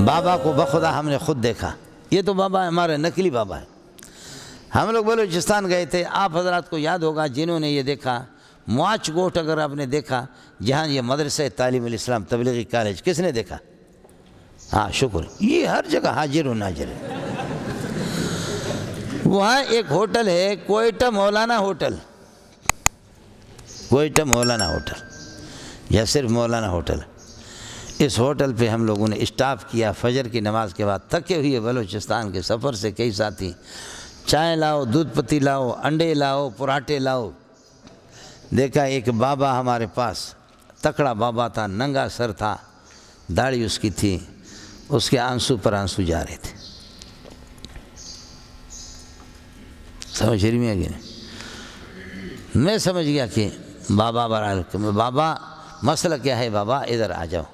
بابا کو بخدا ہم نے خود دیکھا. یہ تو بابا ہمارے نقلی بابا ہے. ہم لوگ بلوچستان گئے تھے, آپ حضرات کو یاد ہوگا جنہوں نے یہ دیکھا, مواچ گوٹ اگر آپ نے دیکھا, جہاں یہ مدرسہ تعلیم الاسلام تبلیغی کالج, کس نے دیکھا؟ ہاں شکر. یہ ہر جگہ حاضر و ناظر ہے. وہاں ایک ہوٹل ہے, کوئٹہ مولانا ہوٹل, کوئٹہ مولانا ہوٹل, یا صرف مولانا ہوٹل. اس ہوٹل پہ ہم لوگوں نے اسٹاف کیا. فجر کی نماز کے بعد تھکے ہوئے بلوچستان کے سفر سے کئی ساتھی, چائے لاؤ, دودھ پتی لاؤ, انڈے لاؤ, پراٹھے لاؤ. دیکھا ایک بابا ہمارے پاس, تکڑا بابا تھا, ننگا سر تھا, داڑھی اس کی تھی, اس کے آنسو پر آنسو جا رہے تھے. سمجھ رہی میں کہ نہیں؟ میں سمجھ گیا کہ بابا بابا مسئلہ کیا ہے, بابا ادھر آ جاؤ,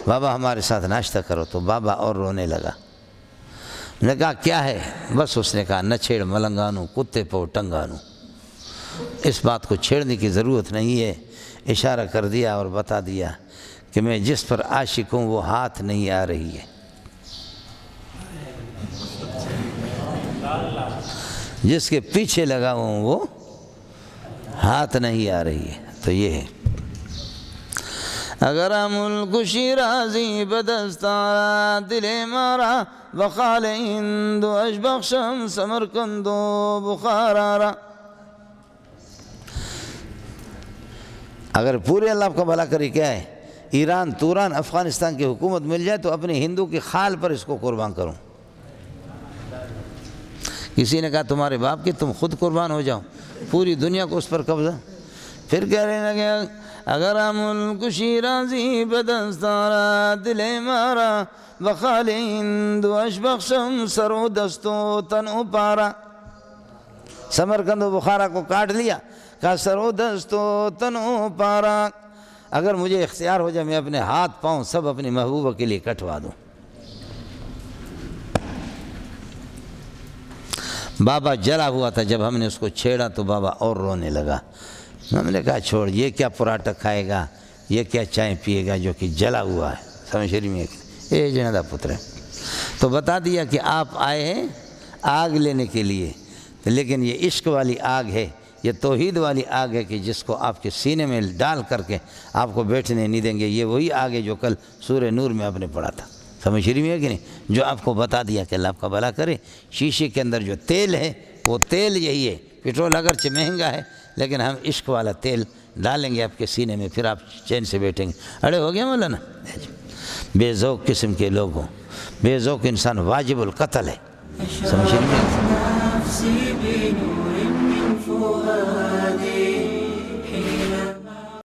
بابا ہمارے ساتھ ناشتہ کرو. تو بابا اور رونے لگا. میں نے کہا کیا ہے؟ بس اس نے کہا, نہ چھیڑ ملنگانو, کتے پو ٹنگانو. اس بات کو چھیڑنے کی ضرورت نہیں ہے. اشارہ کر دیا اور بتا دیا کہ میں جس پر عاشق ہوں وہ ہاتھ نہیں آ رہی ہے, جس کے پیچھے لگا ہوں وہ ہاتھ نہیں آ رہی ہے. تو یہ ہے, اگر ملک شیرازی بدستارا دل مارا, وقال ہندو اشبخشم سمرکندو بخارارا. اگر پورے اللہ کا بھلا کرے, کیا ہے, ایران, توران, افغانستان کی حکومت مل جائے تو اپنے ہندو کی خال پر اس کو قربان کروں. کسی نے کہا تمہارے باپ کی, تم خود قربان ہو جاؤ, پوری دنیا کو اس پر قبضہ. پھر کہنے لگے, اگر ملک شیرازی بدستارا دل مارا, وخال ہندو اشبخشم سرو دستو تنو پارا. سمرقند و بخارا کو کاٹ لیا, کہا سرو دستو تنو پارا. اگر مجھے اختیار ہو جائے میں اپنے ہاتھ پاؤں سب اپنی محبوبہ کے لیے کٹوا دوں. بابا جلا ہوا تھا. جب ہم نے اس کو چھیڑا تو بابا اور رونے لگا. ہم نے کہا چھوڑ, یہ کیا پراٹھا کھائے گا, یہ کیا چائے پیے گا جو کہ جلا ہوا ہے. سمجھ رہی میں اے جنادہ پتر ہے. تو بتا دیا کہ آپ آئے ہیں آگ لینے کے لیے, لیکن یہ عشق والی آگ ہے, یہ توحید والی آگ ہے کہ جس کو آپ کے سینے میں ڈال کر کے آپ کو بیٹھنے نہیں دیں گے. یہ وہی آگ ہے جو کل سورہ نور میں آپ نے پڑھا تھا. سمجھ رہی میں کہ نہیں؟ جو آپ کو بتا دیا کہ اللہ آپ کا بھلا کرے. شیشے کے اندر جو تیل ہے وہ تیل یہی ہے. پٹرول اگرچہ مہنگا ہے لیکن ہم عشق والا تیل ڈالیں گے آپ کے سینے میں, پھر آپ چین سے بیٹھیں گے. اڑے ہو گیا مولانا. بے ذوق قسم کے لوگ ہوں, بے ذوق انسان واجب القتل ہے. سمجھ رہی میں